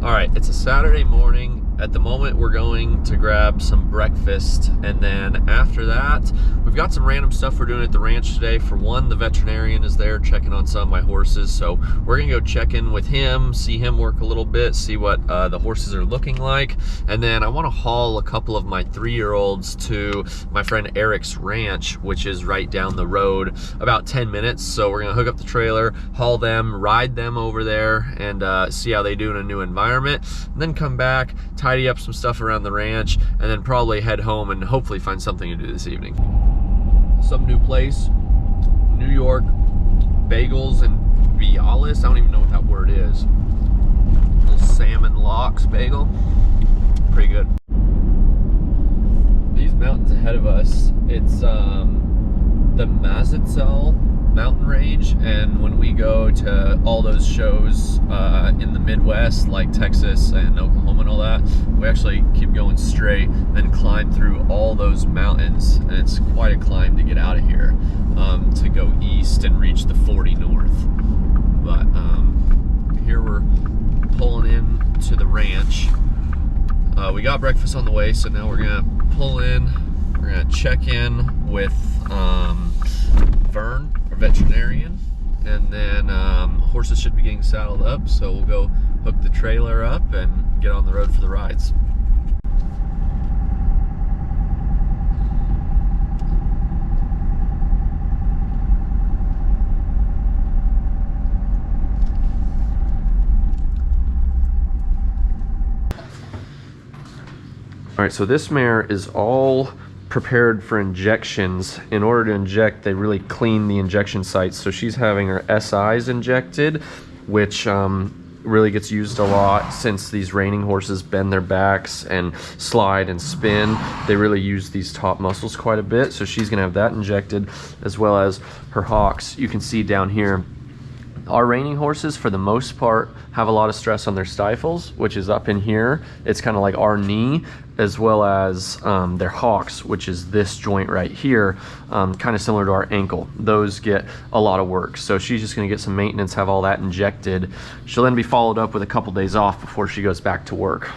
All right, it's a Saturday morning. At the moment, we're going to grab some breakfast, and then after that, we've got some random stuff we're doing at the ranch today. For one, the veterinarian is there checking on some of my horses, so we're gonna go check in with him, see him work a little bit, see what the horses are looking like, and then I want to haul a couple of my 3-year-olds to my friend Eric's ranch, which is right down the road, about 10 minutes. So we're gonna hook up the trailer, haul them, ride them over there, and see how they do in a new environment, and then come back, tidy up some stuff around the ranch, and then probably head home and hopefully find something to do this evening. Some new place, New York bagels and Bialis. I don't even know what that word is. Little salmon lox bagel, pretty good. These mountains ahead of us, it's the Mazatzel mountain range, and when we go to all those shows in the Midwest, like Texas and Oklahoma and all that, we actually keep going straight, then climb through all those mountains, and it's quite a climb to get out of here, to go east and reach the 40 north. But here we're pulling in to the ranch. We got breakfast on the way, so now we're gonna pull in, we're gonna check in with Vern, our veterinarian, and then horses should be getting saddled up, so we'll go hook the trailer up and get on the road for the rides. All right, so this mare is all prepared for injections. In order to inject, they really clean the injection sites. So she's having her SIs injected, which really gets used a lot since these reining horses bend their backs and slide and spin. They really use these top muscles quite a bit. So she's gonna have that injected, as well as her hocks. You can see down here, our reining horses, for the most part, have a lot of stress on their stifles, which is up in here. It's kind of like our knee, as well as their hocks, which is this joint right here, kind of similar to our ankle. Those get a lot of work. So she's just gonna get some maintenance, have all that injected. She'll then be followed up with a couple days off before she goes back to work.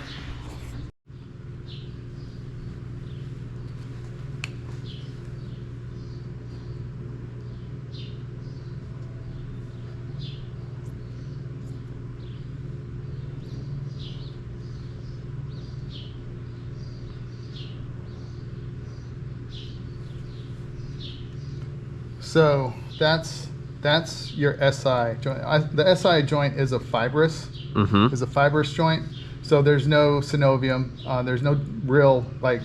So that's your SI joint. The SI joint is a fibrous, joint. So there's no synovium. There's no real like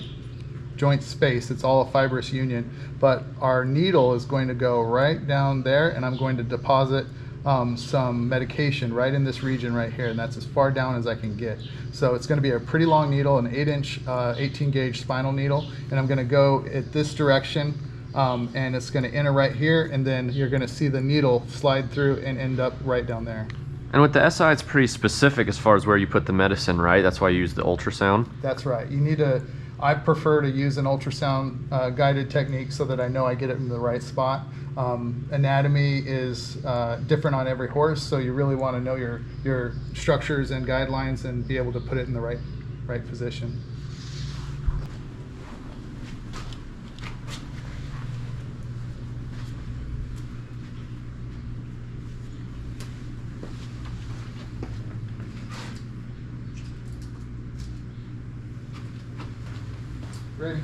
joint space. It's all a fibrous union. But our needle is going to go right down there, and I'm going to deposit some medication right in this region right here, and that's as far down as I can get. So it's going to be a pretty long needle, an 8-inch, 18-gauge spinal needle, and I'm going to go at this direction. And it's going to enter right here, and then you're going to see the needle slide through and end up right down there. And with the SI, it's pretty specific as far as where you put the medicine, right? That's why you use the ultrasound? That's right. You need to, I prefer to use an ultrasound guided technique so that I know I get it in the right spot. Anatomy is different on every horse, so you really want to know your structures and guidelines and be able to put it in the right position. Ready?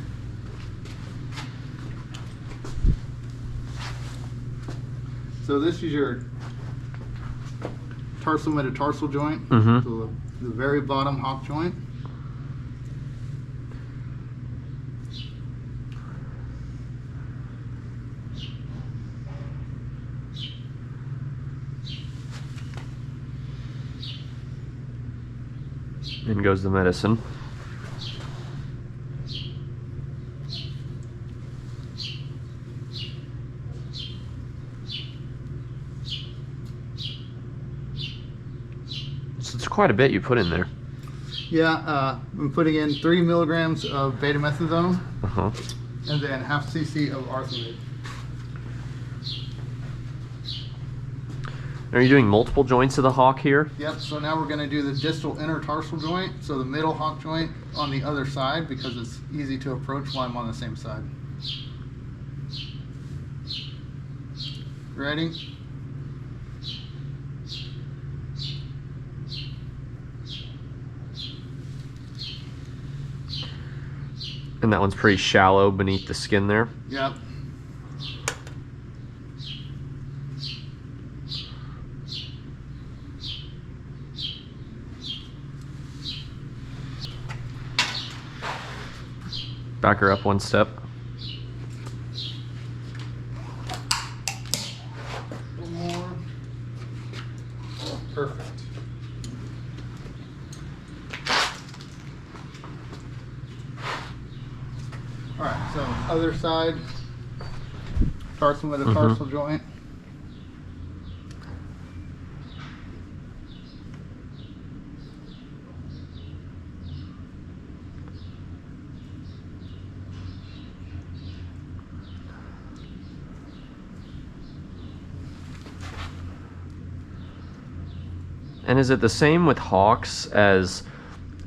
So this is your tarsal metatarsal joint, so the very bottom hock joint. In goes the medicine. It's quite a bit you put in there. Yeah, I'm putting in 3 milligrams of betamethasone and then ½ cc of arsenate. Are you doing multiple joints of the hock here? Yep, so now we're going to do the distal intertarsal joint, so the middle hock joint on the other side, because it's easy to approach while I'm on the same side. Ready? And that one's pretty shallow beneath the skin there. Yep. Back her up one step. One more. Perfect. All right, so other side, tarsal metatarsal joint. And is it the same with hocks as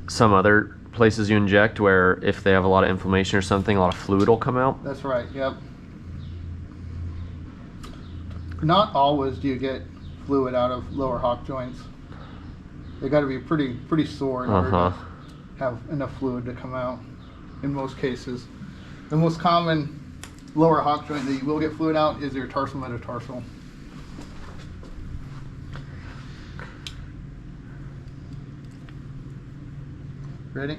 some other places you inject, where if they have a lot of inflammation or something, a lot of fluid will come out? That's right, yep. Not always do you get fluid out of lower hock joints. They got to be pretty sore in order to have enough fluid to come out in most cases. The most common lower hock joint that you will get fluid out is your tarsal metatarsal. Ready?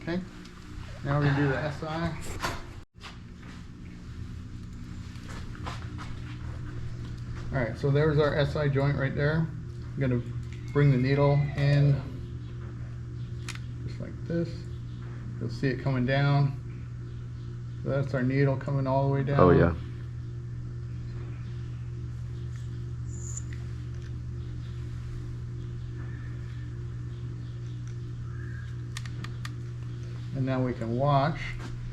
Okay. Now we're going to do the SI. Alright, so there's our SI joint right there. I'm going to bring the needle in just like this. You'll see it coming down. So that's our needle coming all the way down. Oh yeah. And now we can watch.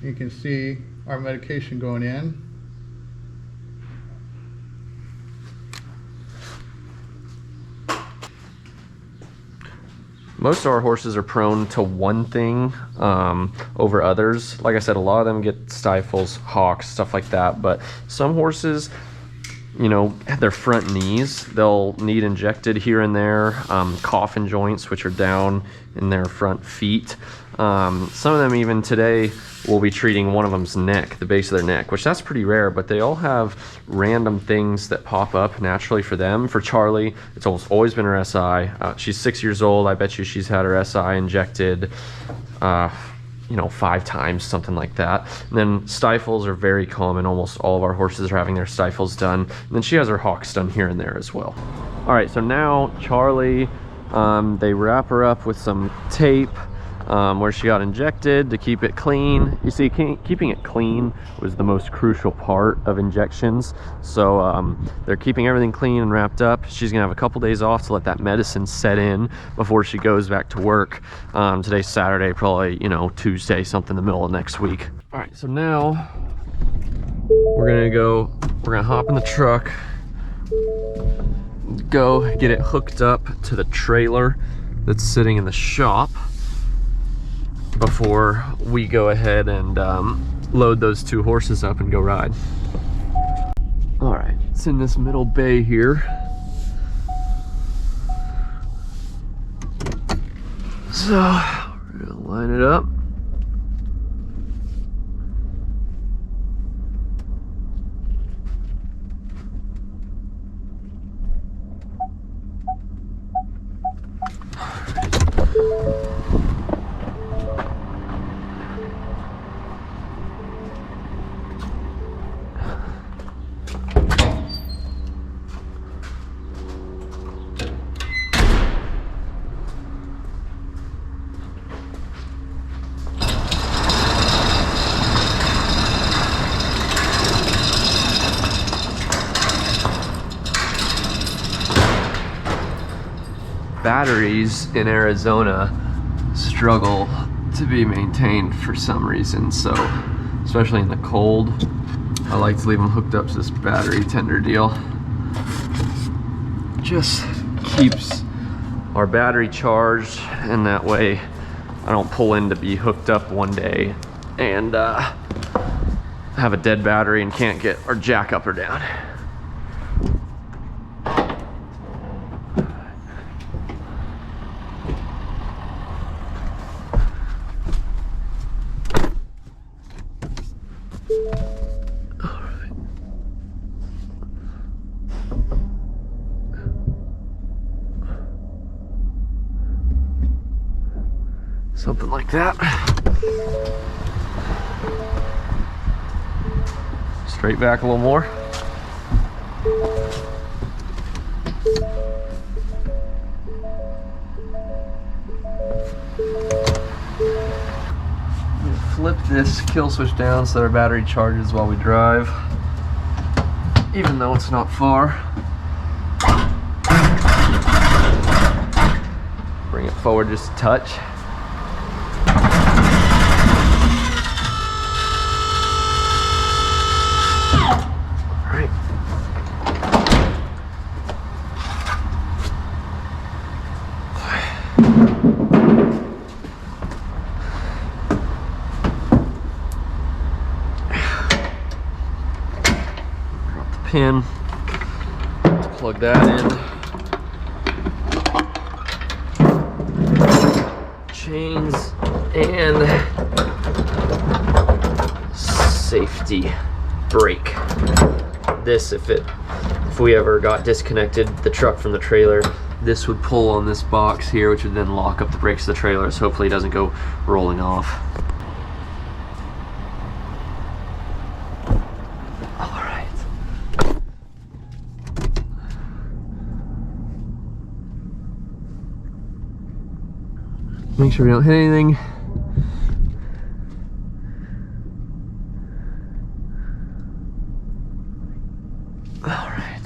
You can see our medication going in. Most of our horses are prone to one thing over others. Like I said, a lot of them get stifles, hocks, stuff like that. But some horses, you know, their front knees, they'll need injected here and there. Coffin joints, which are down in their front feet. Some of them even today will be treating one of them's neck, the base of their neck, which that's pretty rare, but they all have random things that pop up naturally for them. For Charlie, it's almost always been her SI. She's 6 years old. I bet you she's had her SI injected, you know, 5 times, something like that. And then stifles are very common. Almost all of our horses are having their stifles done. And then she has her hocks done here and there as well. All right, so now Charlie, they wrap her up with some tape where she got injected to keep it clean. You see, keeping it clean was the most crucial part of injections. So they're keeping everything clean and wrapped up. She's gonna have a couple days off to let that medicine set in before she goes back to work. Today's Saturday, probably, you know, Tuesday, something in the middle of next week. All right, so now we're gonna hop in the truck, go get it hooked up to the trailer that's sitting in the shop before we go ahead and load those 2 horses up and go ride. All right, it's in this middle bay here. So we're gonna line it up. batteries in Arizona struggle to be maintained for some reason. So, especially in the cold, I like to leave them hooked up to this battery tender deal. Just keeps our battery charged, and that way I don't pull in to be hooked up one day and have a dead battery and can't get our jack up or down. Something like that. Straight back a little more. Flip this kill switch down so that our battery charges while we drive, even though it's not far. Bring it forward just a touch. Pin, plug that in, chains, and safety brake. This, if we ever got disconnected the truck from the trailer, this would pull on this box here, which would then lock up the brakes of the trailer, so hopefully it doesn't go rolling off. Make sure we don't hit anything. All right.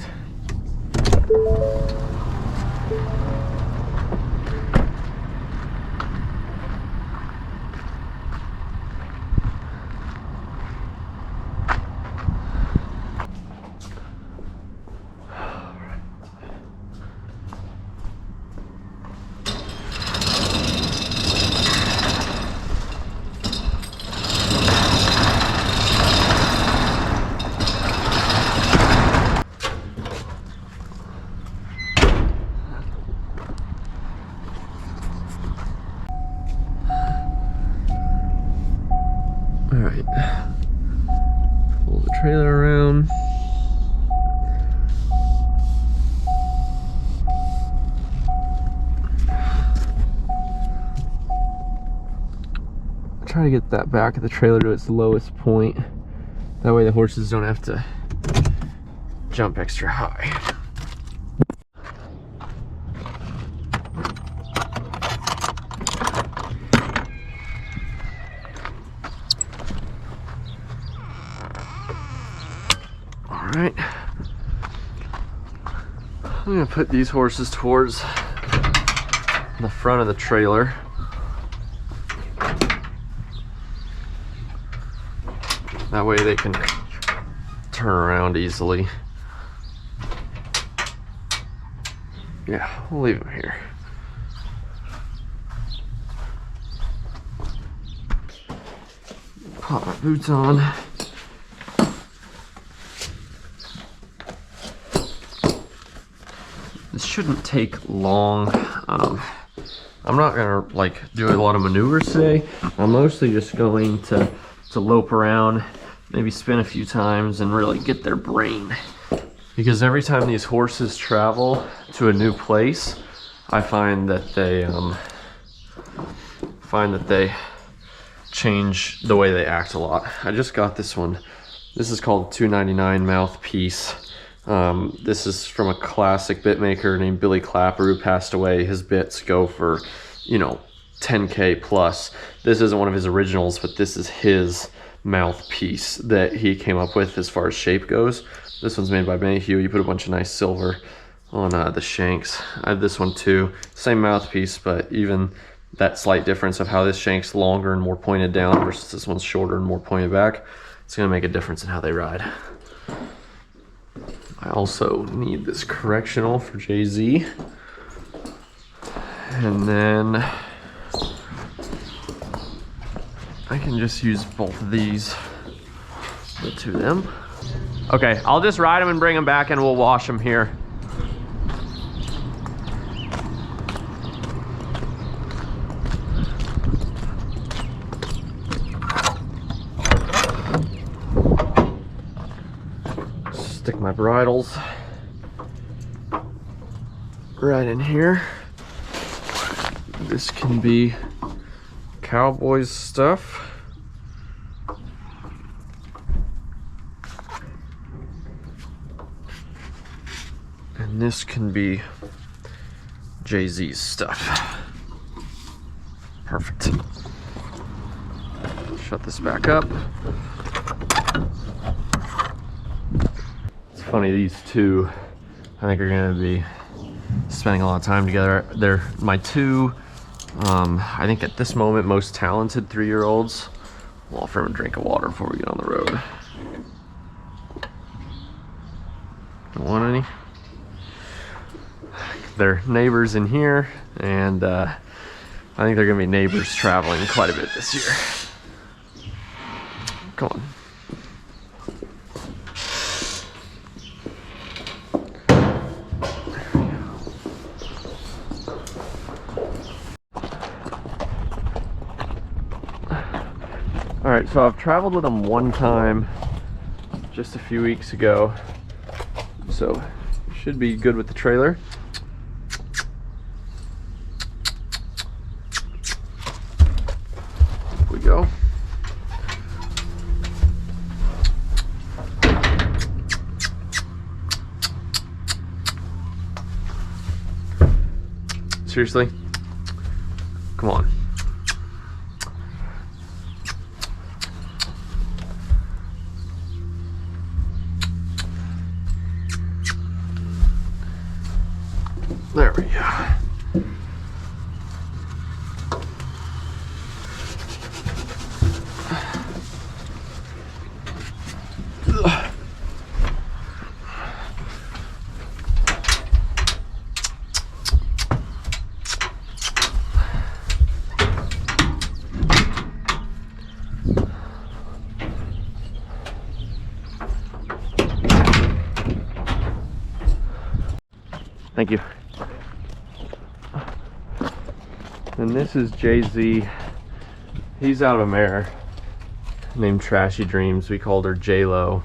Alright, pull the trailer around. Try to get that back of the trailer to its lowest point. That way the horses don't have to jump extra high. Alright, I'm going to put these horses towards the front of the trailer. That way they can turn around easily. Yeah, we'll leave them here. Pop my boots on. This shouldn't take long. I'm not gonna like do a lot of maneuvers today. I'm mostly just going to lope around, maybe spin a few times, and really get their brain. Because every time these horses travel to a new place, I find that they change the way they act a lot. I just got this one. This is called $2.99 mouthpiece. This is from a classic bit maker named Billy Clapper, who passed away. His bits go for, you know, 10K plus. This isn't one of his originals, but this is his mouthpiece that he came up with as far as shape goes. This one's made by Mayhew. You put a bunch of nice silver on the shanks. I have this one too, same mouthpiece, but even that slight difference of how this shank's longer and more pointed down versus this one's shorter and more pointed back, it's gonna make a difference in how they ride. I also need this correctional for JZ. And then I can just use both of these, the two of them. Okay, I'll just ride them and bring them back and we'll wash them here. Stick my bridles right in here. This can be Cowboy's stuff. And this can be JZ's stuff. Perfect. Shut this back up. It's funny, these two, I think, are gonna be spending a lot of time together. They're my two, I think at this moment, most talented 3-year-olds. We'll offer them a drink of water before we get on the road. Don't want any? They're neighbors in here, and I think they're gonna be neighbors traveling quite a bit this year. Come on. All right, so I've traveled with them one time just a few weeks ago, so should be good with the trailer. Here we go. Seriously? Come on. There we go. Thank you. And this is JZ. He's out of a mare named Trashy Dreams. We called her J-Lo,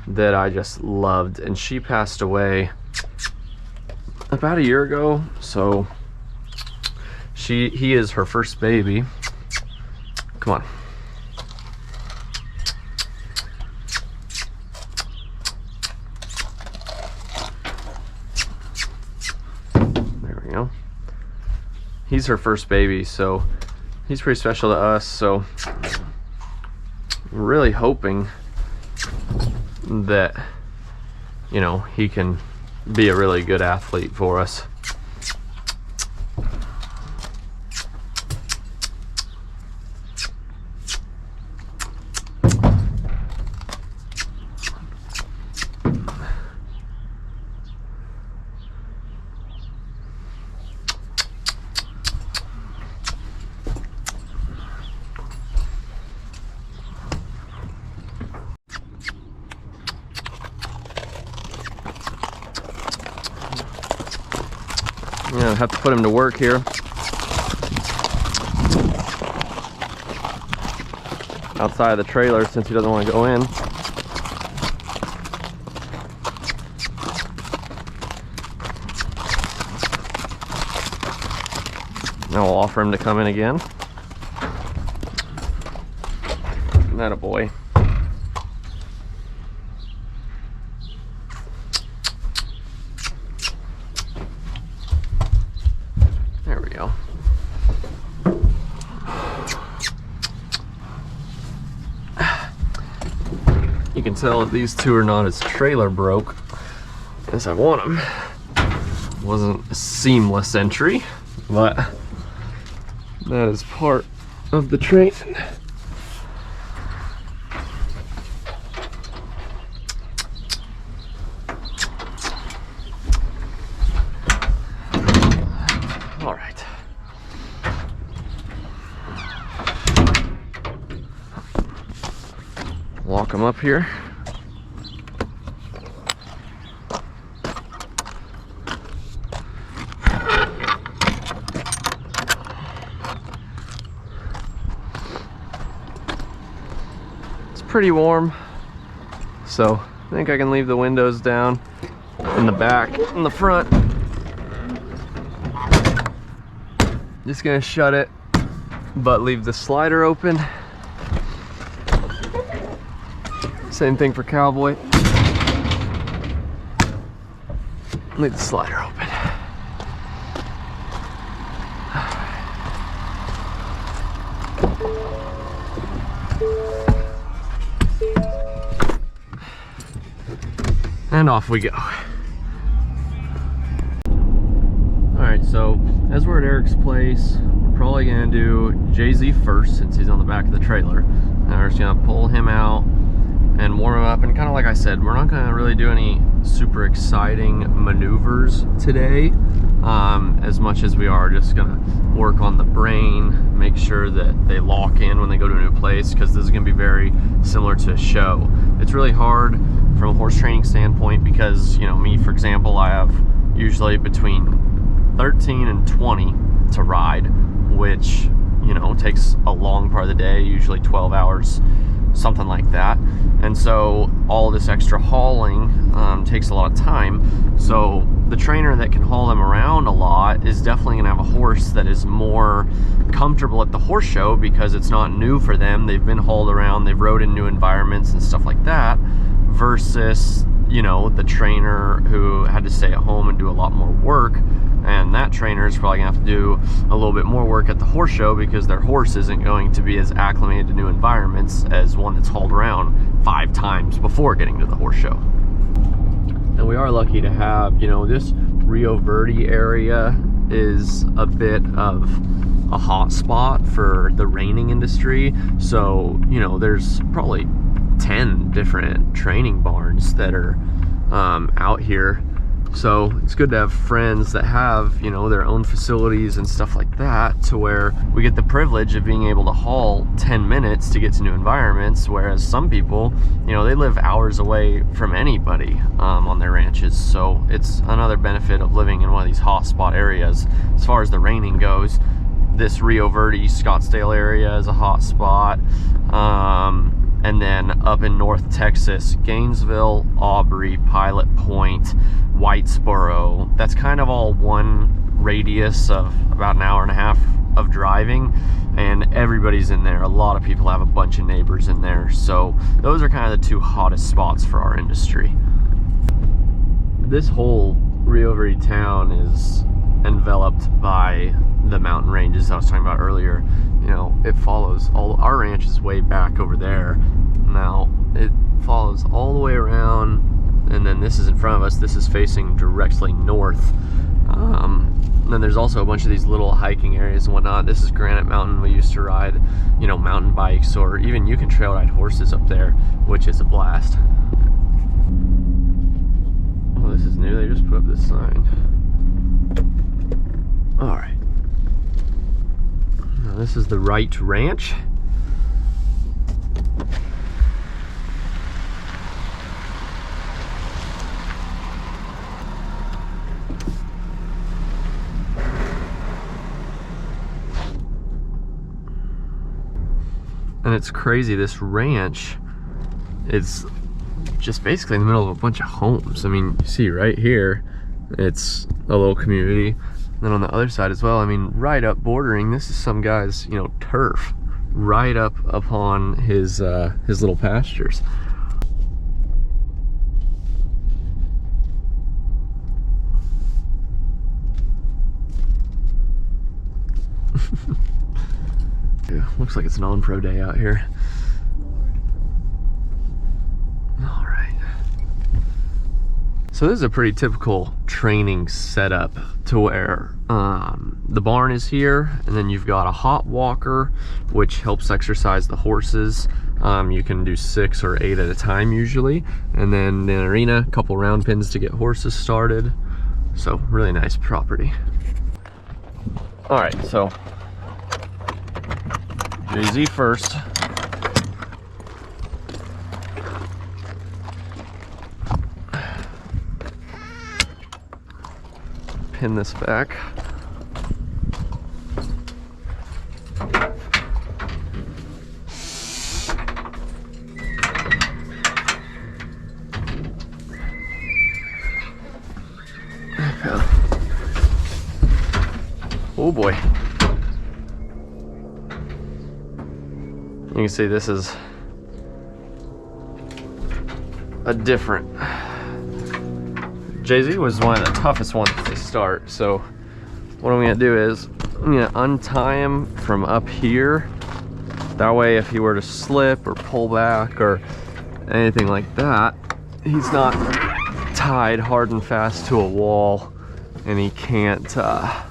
that I just loved, and she passed away about a year ago. So he is her first baby. Come on. There we go. He's her first baby, so he's pretty special to us. So I'm really hoping that, you know, he can be a really good athlete for us. Yeah, I have to put him to work here. Outside of the trailer since he doesn't want to go in. Now we'll offer him to come in again. That a boy. There we go. You can tell that these two are not as trailer broke as I want them. wasn't a seamless entry, but that is part of the training. All right. Walk them up here. Pretty warm, so I think I can leave the windows down in the back, in the front. Just gonna shut it, but leave the slider open. Same thing for Cowboy. Leave the slider open. And off we go. Alright, so as we're at Eric's place, we're probably gonna do JZ first since he's on the back of the trailer. And we're just gonna pull him out and warm him up. And kind of like I said, we're not gonna really do any super exciting maneuvers today, as much as we are just gonna work on the brain, make sure that they lock in when they go to a new place, because this is gonna be very similar to a show. It's really hard from a horse training standpoint because, you know, me, for example, I have usually between 13 and 20 to ride, which, you know, takes a long part of the day, usually 12 hours, something like that. And so all this extra hauling takes a lot of time. So the trainer that can haul them around a lot is definitely gonna have a horse that is more comfortable at the horse show because it's not new for them. They've been hauled around, they've rode in new environments and stuff like that, versus, you know, the trainer who had to stay at home and do a lot more work. And that trainer is probably gonna have to do a little bit more work at the horse show because their horse isn't going to be as acclimated to new environments as one that's hauled around 5 times before getting to the horse show. And we are lucky to have, you know, this Rio Verde area is a bit of a hot spot for the reining industry. So, you know, there's probably 10 different training barns that are out here. So it's good to have friends that have, you know, their own facilities and stuff like that, to where we get the privilege of being able to haul 10 minutes to get to new environments, whereas some people, you know, they live hours away from anybody on their ranches. So it's another benefit of living in one of these hot spot areas. As far as the reining goes, this Rio Verde, Scottsdale area is a hot spot. And then up in North Texas, Gainesville, Aubrey, Pilot Point, Whitesboro, that's kind of all one radius of about an hour and a half of driving, and everybody's in there. A lot of people have a bunch of neighbors in there. So those are kind of the 2 hottest spots for our industry. This whole Rio Verde town is enveloped by the mountain ranges I was talking about earlier. You know, it follows all, our ranch is way back over there. Now it follows all the way around, and then this is in front of us. This is facing directly north. And then there's also a bunch of these little hiking areas and whatnot. This is Granite Mountain. We used to ride, you know, mountain bikes, or even you can trail ride horses up there, which is a blast. Oh, this is new. They just put up this sign. All right. Now this is the Wright Ranch. And it's crazy, this ranch is just basically in the middle of a bunch of homes. I mean, you see right here, it's a little community. And then on the other side as well, I mean, right up bordering, this is some guy's, you know, turf, right up upon his little pastures. Yeah, looks like it's an on-pro day out here. So this is a pretty typical training setup, to where the barn is here, and then you've got a hot walker, which helps exercise the horses. You can do 6 or 8 at a time usually, and then an arena, a couple round pins to get horses started. So really nice property. All right, so JZ first. Pin this back. Oh boy. You can see this is a different. JZ was one of the toughest ones to start, so what I'm gonna do is I'm gonna untie him from up here. That way if he were to slip or pull back or anything like that, he's not tied hard and fast to a wall and he can't hurt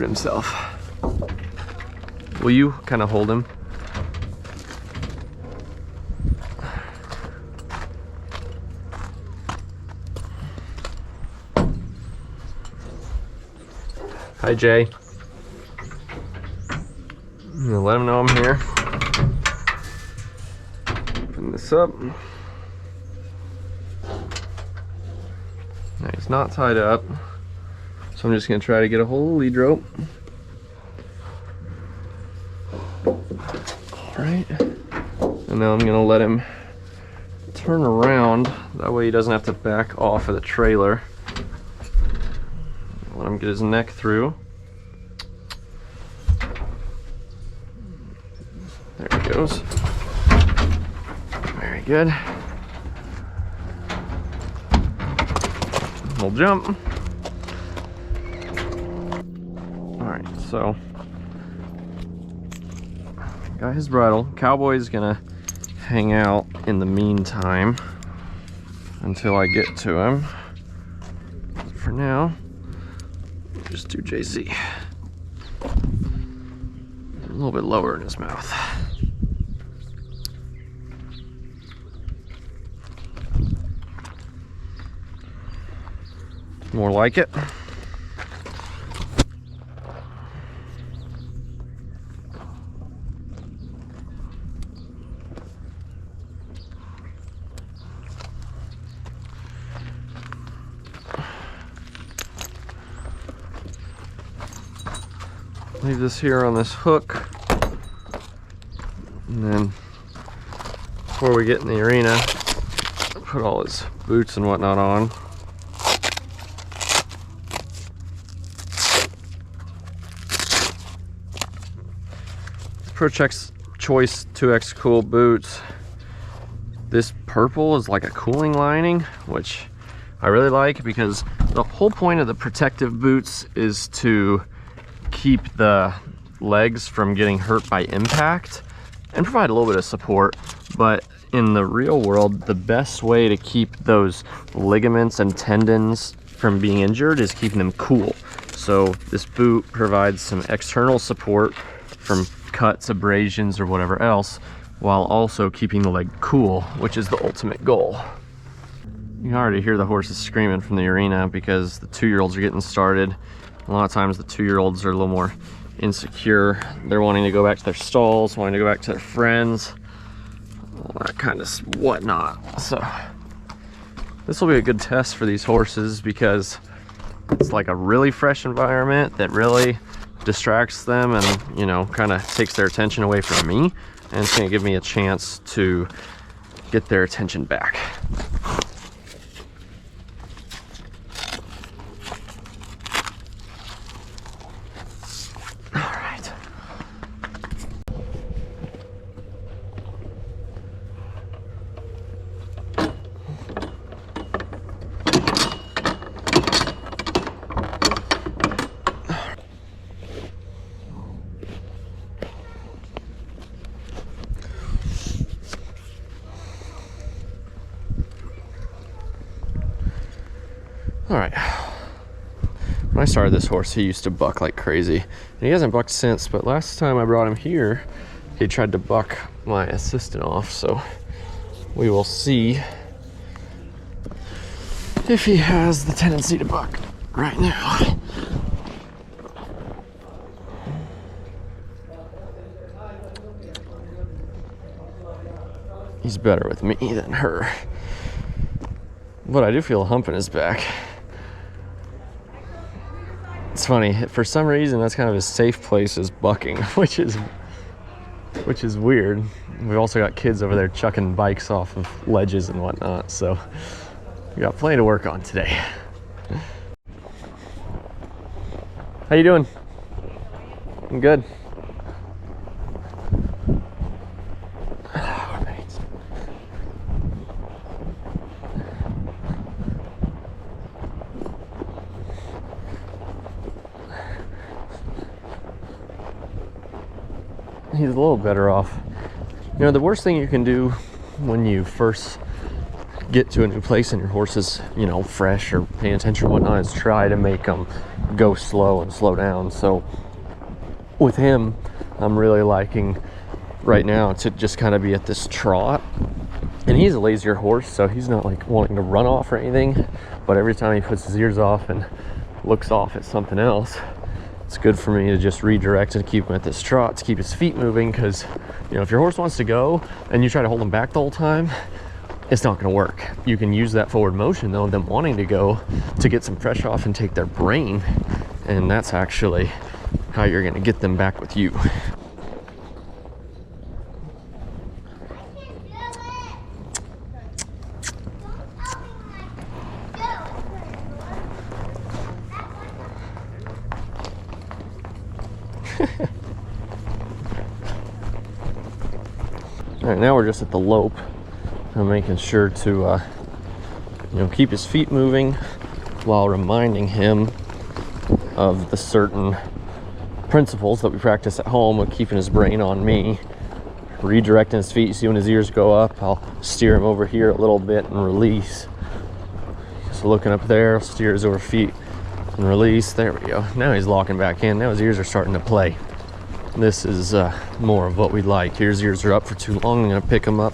himself. Will you kind of hold him? Hi, Jay. I'm gonna let him know I'm here. Open this up. Now he's not tied up, so I'm just gonna try to get a hold of the lead rope. All right, and now I'm gonna let him turn around. That way he doesn't have to back off of the trailer. Let him get his neck through. There he goes. Very good. We'll jump. All right, so got his bridle. Cowboy's gonna hang out in the meantime until I get to him. For now, just do JZ. A little bit lower in his mouth. More like it. Leave this here on this hook, and then before we get in the arena, put all his boots and whatnot on. Pro Choice 2X Cool boots. This purple is like a cooling lining, which I really like, because the whole point of the protective boots is to keep the legs from getting hurt by impact and provide a little bit of support. But in the real world, the best way to keep those ligaments and tendons from being injured is keeping them cool. So this boot provides some external support from cuts, abrasions, or whatever else, while also keeping the leg cool, which is the ultimate goal. You can already hear the horses screaming from the arena because the 2-year-olds are getting started. A lot of times the 2-year-olds are a little more insecure. They're wanting to go back to their stalls, wanting to go back to their friends, all that kind of whatnot. So this will be a good test for these horses because it's like a really fresh environment that really distracts them and, you know, kind of takes their attention away from me, and it's going to give me a chance to get their attention back. All right. When I started this horse, he used to buck like crazy. And he hasn't bucked since, but last time I brought him here, he tried to buck my assistant off. So we will see if he has the tendency to buck right now. He's better with me than her. But I do feel a hump in his back. It's funny, for some reason that's kind of his safe place is bucking, which is weird. We've also got kids over there chucking bikes off of ledges and whatnot, so we got plenty to work on today. How you doing? I'm good. He's a little better off. You know, the worst thing you can do when you first get to a new place and your horse is, you know, fresh or paying attention or whatnot is try to make them go slow and slow down. So with him, I'm really liking right now to just kind of be at this trot. And he's a lazier horse, so he's not like wanting to run off or anything. But every time he puts his ears off and looks off at something else, it's good for me to just redirect and keep him at this trot to keep his feet moving, because, you know, if your horse wants to go and you try to hold him back the whole time, it's not going to work. You can use that forward motion, though, them wanting to go, to get some pressure off and take their brain, and that's actually how you're going to get them back with you. All right, now we're just at the lope. I'm making sure to, you know, keep his feet moving while reminding him of the certain principles that we practice at home of keeping his brain on me, redirecting his feet. You see when his ears go up, I'll steer him over here a little bit and release. So looking up there, steer his over feet and release. There we go. Now he's locking back in. Now his ears are starting to play. This is more of what we like. Here his ears are up for too long. I'm gonna pick him up,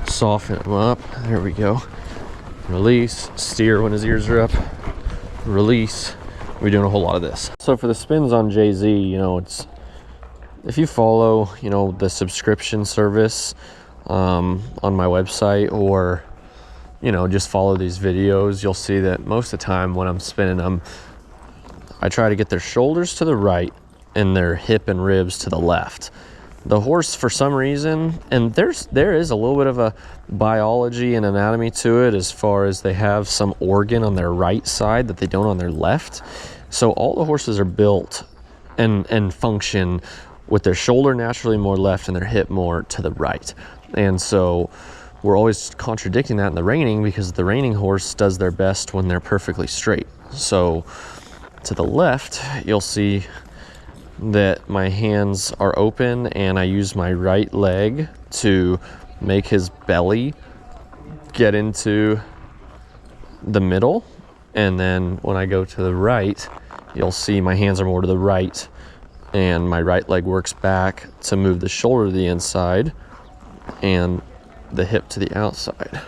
soften him up. There we go. Release, steer when his ears are up, release. We're doing a whole lot of this. So for the spins on JZ, you know, it's, if you follow, you know, the subscription service on my website, or, you know, just follow these videos, you'll see that most of the time when I'm spinning them, I try to get their shoulders to the right and their hip and ribs to the left. The horse, for some reason, and there is a little bit of a biology and anatomy to it, as far as they have some organ on their right side that they don't on their left. So all the horses are built and function with their shoulder naturally more left and their hip more to the right. And so we're always contradicting that in the reining, because the reining horse does their best when they're perfectly straight. So to the left, you'll see that my hands are open and I use my right leg to make his belly get into the middle. And then when I go to the right, you'll see my hands are more to the right and my right leg works back to move the shoulder to the inside and the hip to the outside.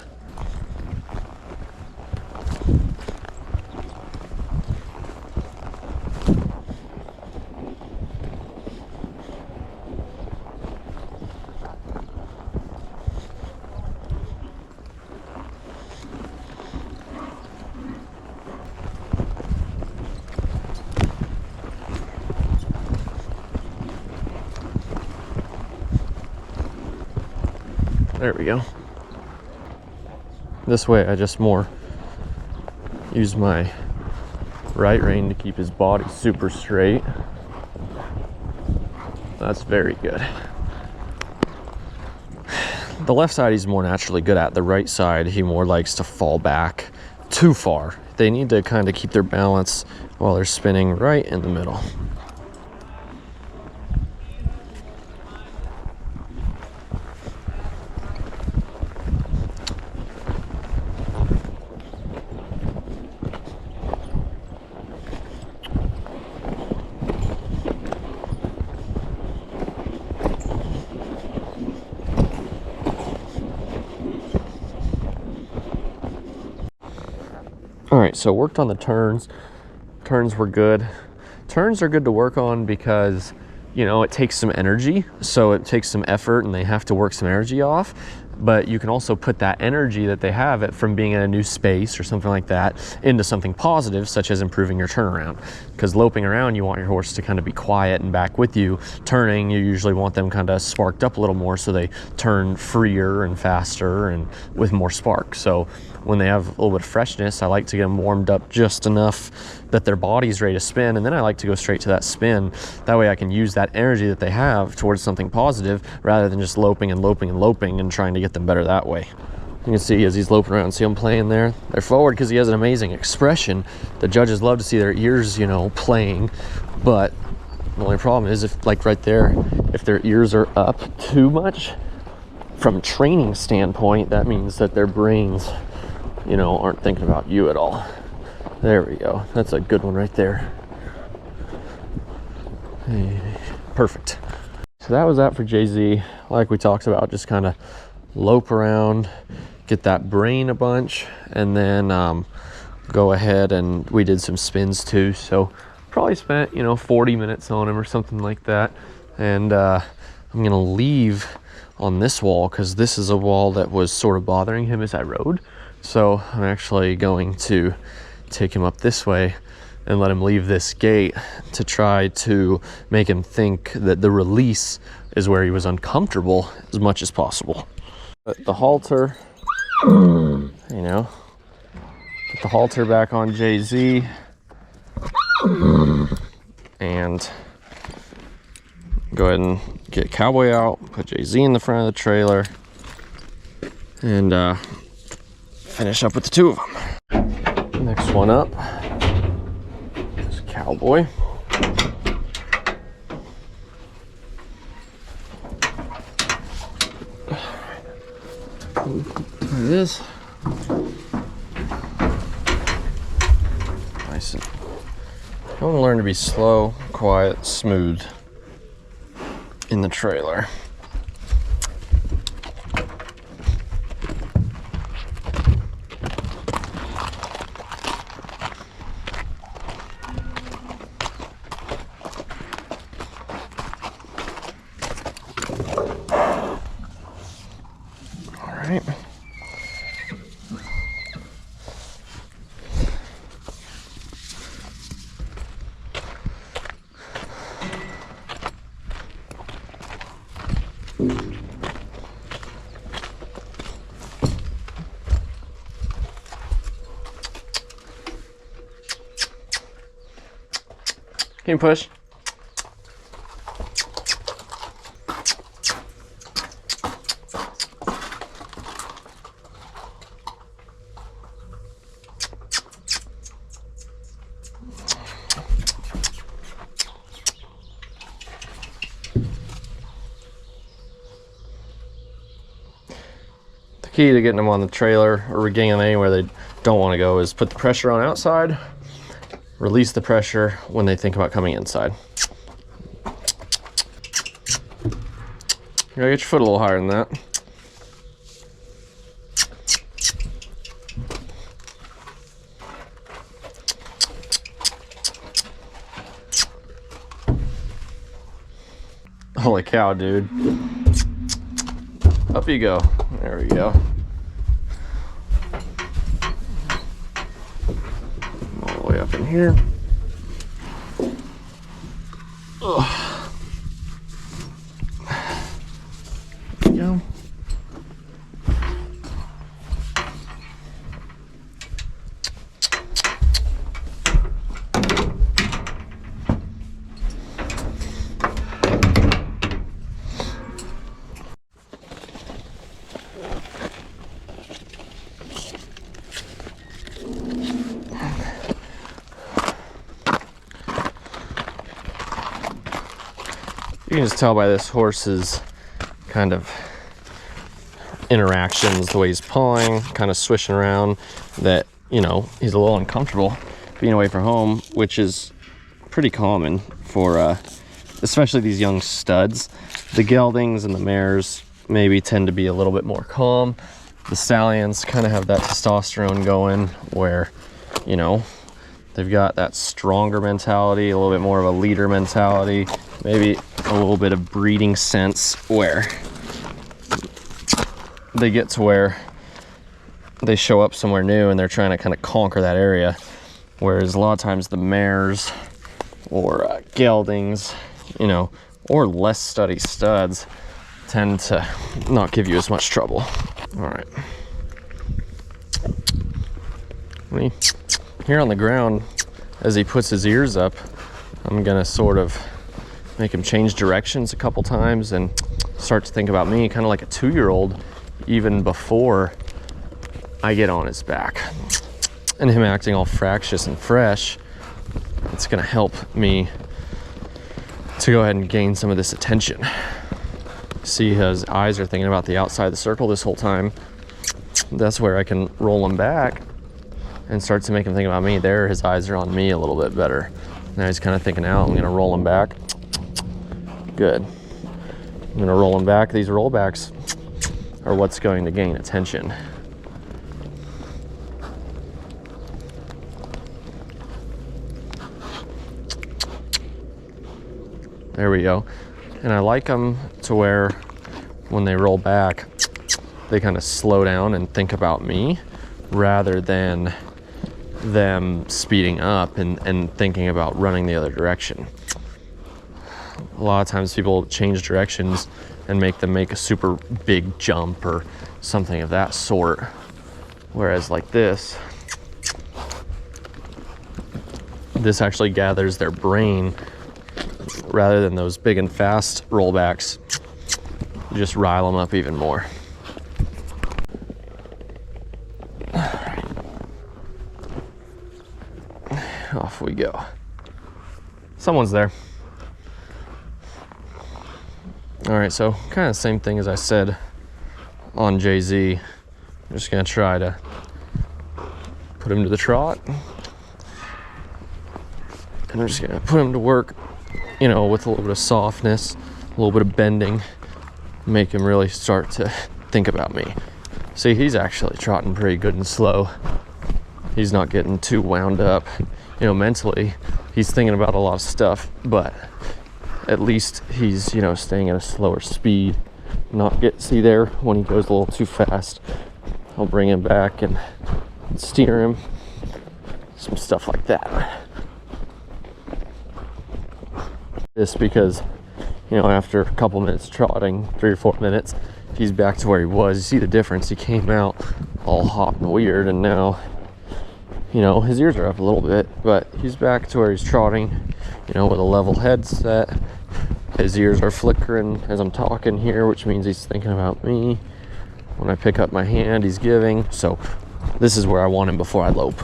There we go. This way I just more use my right rein to keep his body super straight. That's very good. The left side he's more naturally good at. The right side he more likes to fall back too far. They need to kind of keep their balance while they're spinning right in the middle. All right, so worked on the turns. Turns were good. Turns are good to work on because, you know, it takes some energy, so it takes some effort and they have to work some energy off. But you can also put that energy that they have from being in a new space or something like that into something positive, such as improving your turnaround. Because loping around, you want your horse to kind of be quiet and back with you. Turning, you usually want them kind of sparked up a little more so they turn freer and faster and with more spark. So when they have a little bit of freshness, I like to get them warmed up just enough that their body's ready to spin, and then I like to go straight to that spin. That way I can use that energy that they have towards something positive rather than just loping and loping and loping and trying to get them better that way. You can see as he's loping around, see him playing there? They're forward because he has an amazing expression. The judges love to see their ears, you know, playing, but the only problem is if, like right there, if their ears are up too much, from a training standpoint, that means that their brains, you know, aren't thinking about you at all. There we go. That's a good one right there. Hey, perfect. So that was that for Jay-Z. Like we talked about, just kind of lope around, get that brain a bunch, and then go ahead and we did some spins too. So probably spent, you know, 40 minutes on him or something like that. And I'm gonna leave on this wall because this is a wall that was sort of bothering him as I rode. So I'm actually going to take him up this way and let him leave this gate to try to make him think that the release is where he was uncomfortable as much as possible. Put the halter, you know, put the halter back on Jay-Z and go ahead and get Cowboy out, put Jay-Z in the front of the trailer, and finish up with the two of them. Next one up is Cowboy. There it is. Nice. I want to learn to be slow, quiet, smooth in the trailer. All right. Can you push? The key to getting them on the trailer or getting them anywhere they don't want to go is put the pressure on outside, release the pressure when they think about coming inside. You gotta get your foot a little higher than that. Holy cow, dude. Up you go. There we go. All the way up in here. Ugh. There we go. You can just tell by this horse's kind of interactions, the way he's pawing, kind of swishing around, that, you know, he's a little uncomfortable being away from home, which is pretty common for especially these young studs. The geldings and the mares maybe tend to be a little bit more calm. The stallions kind of have that testosterone going where you know, they've got that stronger mentality, a little bit more of a leader mentality, maybe a little bit of breeding sense where they get to where they show up somewhere new and they're trying to kind of conquer that area. Whereas a lot of times the mares or geldings, you know, or less steady studs tend to not give you as much trouble. All right. Here on the ground, as he puts his ears up, I'm gonna sort of make him change directions a couple times and start to think about me, kind of like a 2-year-old, even before I get on his back. And him acting all fractious and fresh, it's gonna help me to go ahead and gain some of this attention. See, his eyes are thinking about the outside of the circle this whole time. That's where I can roll him back and start to make him think about me. There, his eyes are on me a little bit better. Now he's kind of thinking out. I'm gonna roll him back. Good. I'm gonna roll him back. These rollbacks are what's going to gain attention. There we go. And I like them to where when they roll back, they kind of slow down and think about me rather than them speeding up and thinking about running the other direction. A lot of times people change directions and make them make a super big jump or something of that sort. Whereas like this actually gathers their brain rather than those big and fast rollbacks. You just rile them up even more. Off we go. Someone's there. All right, so kind of the same thing as I said on JZ. I'm just gonna try to put him to the trot. And I'm just gonna put him to work, you know, with a little bit of softness, a little bit of bending, make him really start to think about me. See, he's actually trotting pretty good and slow. He's not getting too wound up. You know, mentally, he's thinking about a lot of stuff, but at least he's, you know, staying at a slower speed. See there, when he goes a little too fast, I'll bring him back and steer him. Some stuff like that. This because, you know, after a couple minutes trotting, 3 or 4 minutes, he's back to where he was. You see the difference? He came out all hot and weird, and now, you know, his ears are up a little bit, but he's back to where he's trotting, you know, with a level headset. His ears are flickering as I'm talking here, which means he's thinking about me. When I pick up my hand, he's giving. So this is where I want him before I lope.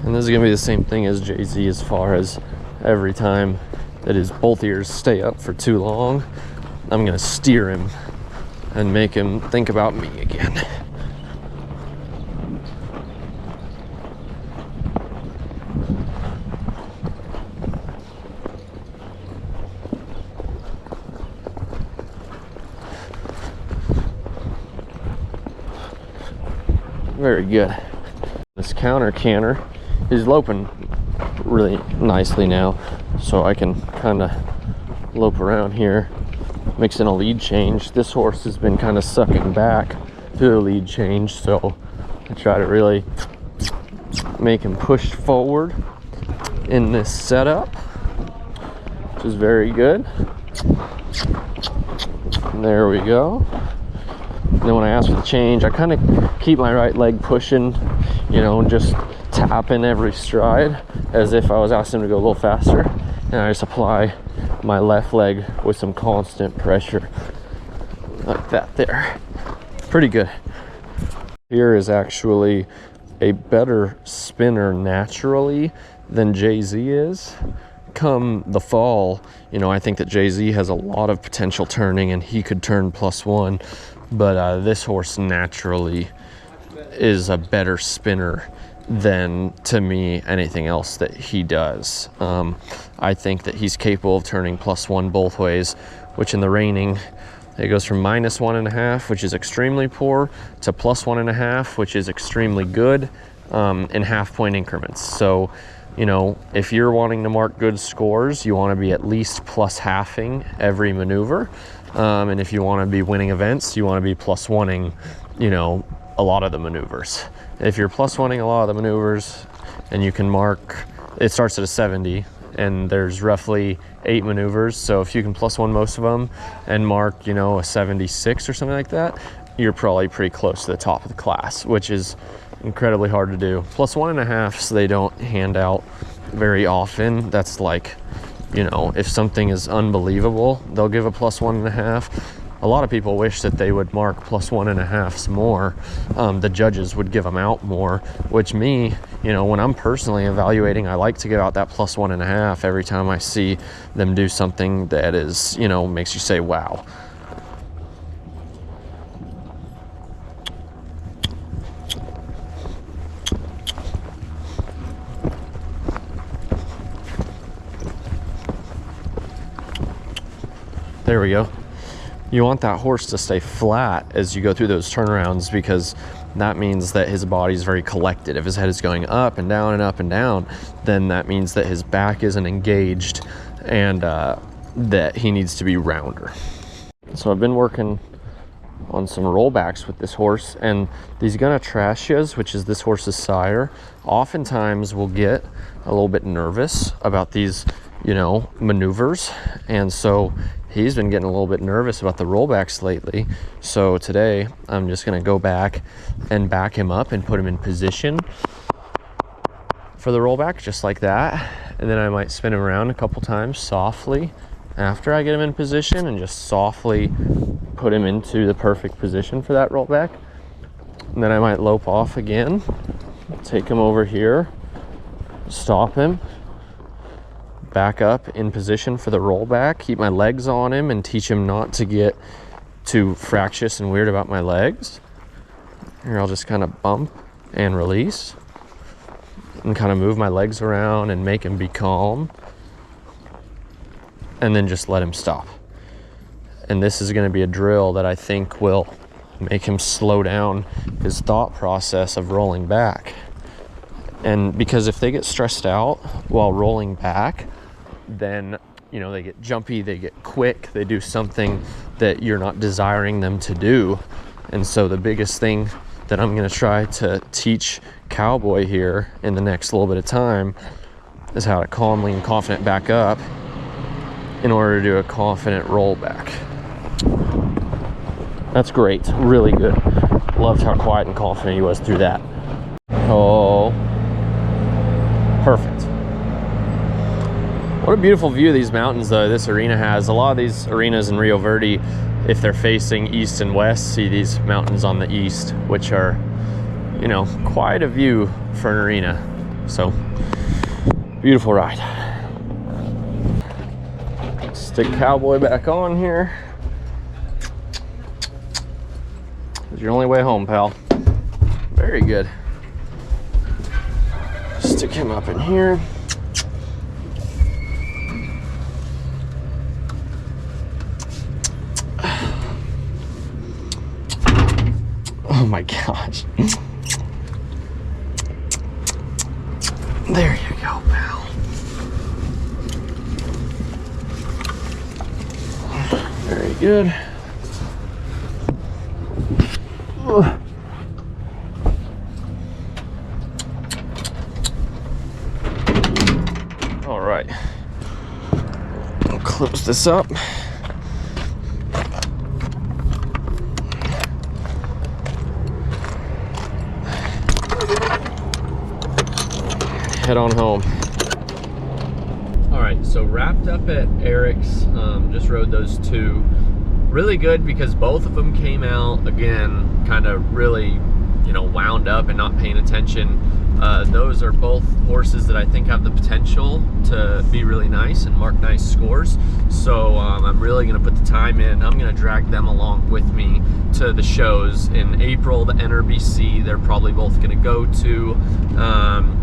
And this is gonna be the same thing as JZ as far as every time that his both ears stay up for too long, I'm gonna steer him and make him think about me again. Very good. This counter canter is loping really nicely now, so I can kind of lope around here, mixing a lead change. This horse has been kind of sucking back to the lead change, so I try to really make him push forward in this setup, which is very good. And there we go. And then when I ask for the change, I kind of keep my right leg pushing, you know, just tapping every stride as if I was asking him to go a little faster. And I just apply my left leg with some constant pressure like that there. Pretty good. Here is actually a better spinner naturally than JZ is. Come the fall, you know, I think that JZ has a lot of potential turning and he could turn +1, but this horse naturally is a better spinner than, to me, anything else that he does. I think that he's capable of turning +1 both ways, which in the reining, it goes from -1.5, which is extremely poor, to +1.5, which is extremely good, in half-point increments. So, you know, if you're wanting to mark good scores, you want to be at least +halving every maneuver. And if you want to be winning events, you want to be +1ing, you know, a lot of the maneuvers. If you're +1ing a lot of the maneuvers and you can mark, it starts at a 70 and there's roughly 8 maneuvers. So if you can +1 most of them and mark, you know, a 76 or something like that, you're probably pretty close to the top of the class, which is incredibly hard to do. +1.5, so they don't hand out very often. That's like, you know, if something is unbelievable, they'll give a +1.5. A lot of people wish that they would mark +1.5s more. The judges would give them out more, which me, you know, when I'm personally evaluating, I like to give out that +1.5 every time I see them do something that is, you know, makes you say, wow. There we go. You want that horse to stay flat as you go through those turnarounds, because that means that his body's very collected. If his head is going up and down and up and down, then that means that his back isn't engaged and that he needs to be rounder. So I've been working on some rollbacks with this horse, and these Gunnatrashias, which is this horse's sire, oftentimes will get a little bit nervous about these, you know, maneuvers, and so he's been getting a little bit nervous about the rollbacks lately. So today I'm just going to go back and back him up and put him in position for the rollback, just like that. And then I might spin him around a couple times softly after I get him in position, and just softly put him into the perfect position for that rollback. And then I might lope off again, take him over here, stop him, back up in position for the rollback, keep my legs on him and teach him not to get too fractious and weird about my legs. Here I'll just kind of bump and release and kind of move my legs around and make him be calm, and then just let him stop. And this is going to be a drill that I think will make him slow down his thought process of rolling back. And because if they get stressed out while rolling back, then, you know, they get jumpy, they get quick, they do something that you're not desiring them to do. And so the biggest thing that I'm going to try to teach Cowboy here in the next little bit of time is how to calmly and confident back up in order to do a confident rollback. That's great, really good. Loved how quiet and confident he was through that. Oh, perfect. What a beautiful view of these mountains, though, this arena has. A lot of these arenas in Rio Verde, if they're facing east and west, see these mountains on the east, which are, you know, quite a view for an arena. So, beautiful ride. Stick Cowboy back on here. It's your only way home, pal. Very good. Stick him up in here. Oh my gosh. There you go, pal. Very good. All right. I'll close this up. Head on home. All right, so wrapped up at Eric's, just rode those two. Really good because both of them came out, again, kind of really, you know, wound up and not paying attention. Those are both horses that I think have the potential to be really nice and mark nice scores. So I'm really going to put the time in. I'm going to drag them along with me to the shows in April. The NRBC, they're probably both going to go to.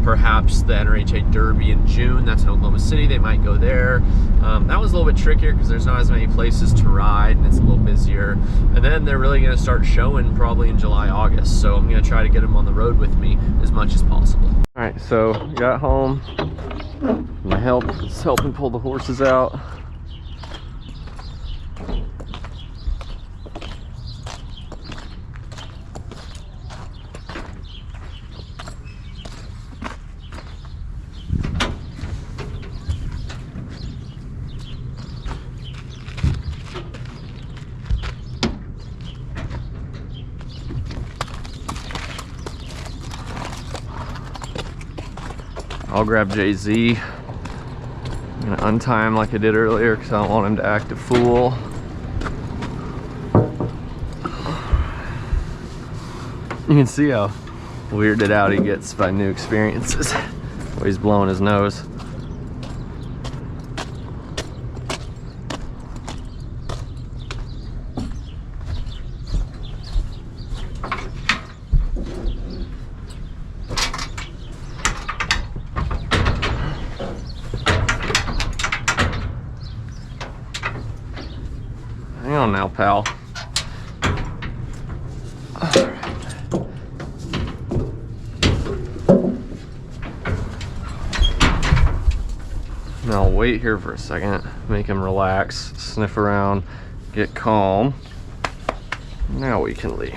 Perhaps the NRHA Derby in June. That's in Oklahoma City. They might go there. That was a little bit trickier because there's not as many places to ride and it's a little busier. And then they're really going to start showing probably in July, August. So I'm going to try to get them on the road with me as much as possible. All right, so got home. My help is helping pull the horses out. I'll grab JZ. I'm gonna untie him like I did earlier because I don't want him to act a fool. You can see how weirded out he gets by new experiences. Well, he's blowing his nose. Hang on now, pal. Now I'll wait here for a second, make him relax, sniff around, get calm. Now we can leave.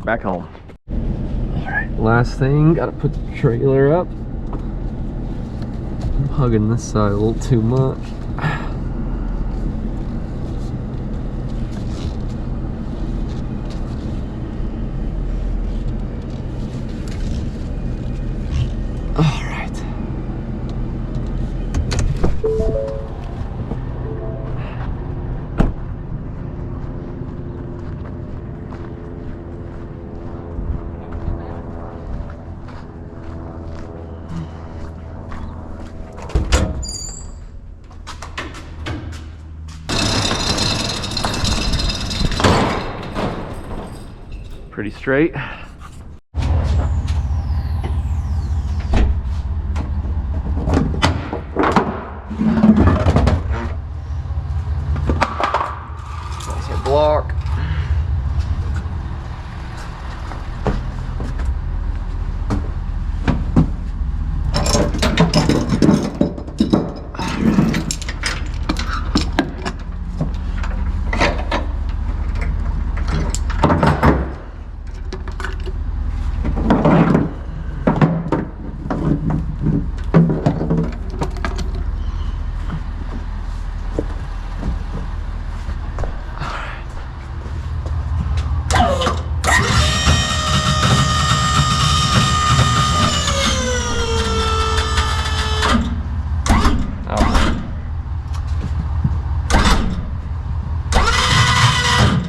Back home. All right, last thing, gotta put the trailer up. I'm hugging this side a little too much. All right. Pretty straight. That's our block.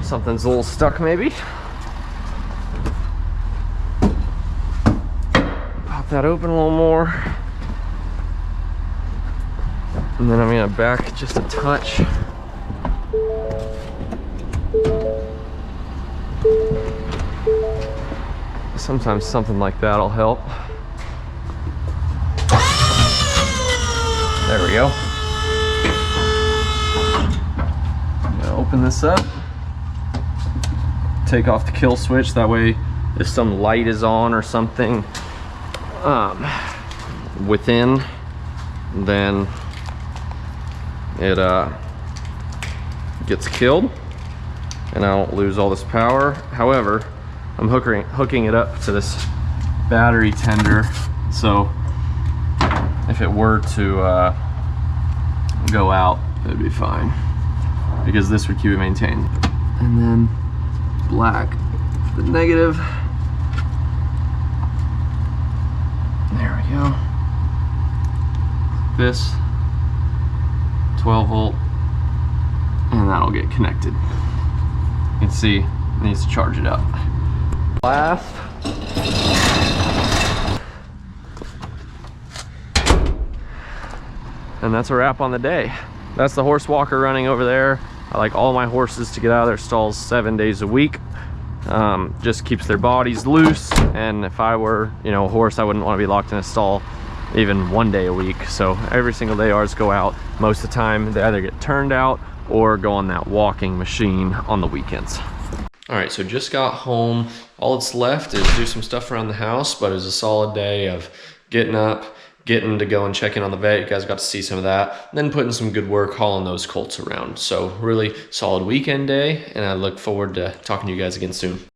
Something's a little stuck maybe. Pop that open a little more. And then I'm gonna back just a touch. Sometimes something like that'll help. There we go. I'm gonna open this up. Take off the kill switch, that way if some light is on or something within, then it gets killed and I don't lose all this power. However, I'm hooking it up to this battery tender, so if it were to go out, it'd be fine because this would keep it maintained. And then black, the negative. There we go. This 12 volt, and that'll get connected can see, it needs to charge it up. Last. And that's a wrap on the day. That's the horse walker running over there. I like all my horses to get out of their stalls 7 days a week. Just keeps their bodies loose. And if I were, you know, a horse, I wouldn't want to be locked in a stall even 1 day a week. So every single day ours go out. Most of the time they either get turned out or go on that walking machine on the weekends. All right, so just got home. All that's left is do some stuff around the house, but it was a solid day of getting up, getting to go and check in on the vet. You guys got to see some of that. Then putting some good work hauling those colts around. So really solid weekend day, and I look forward to talking to you guys again soon.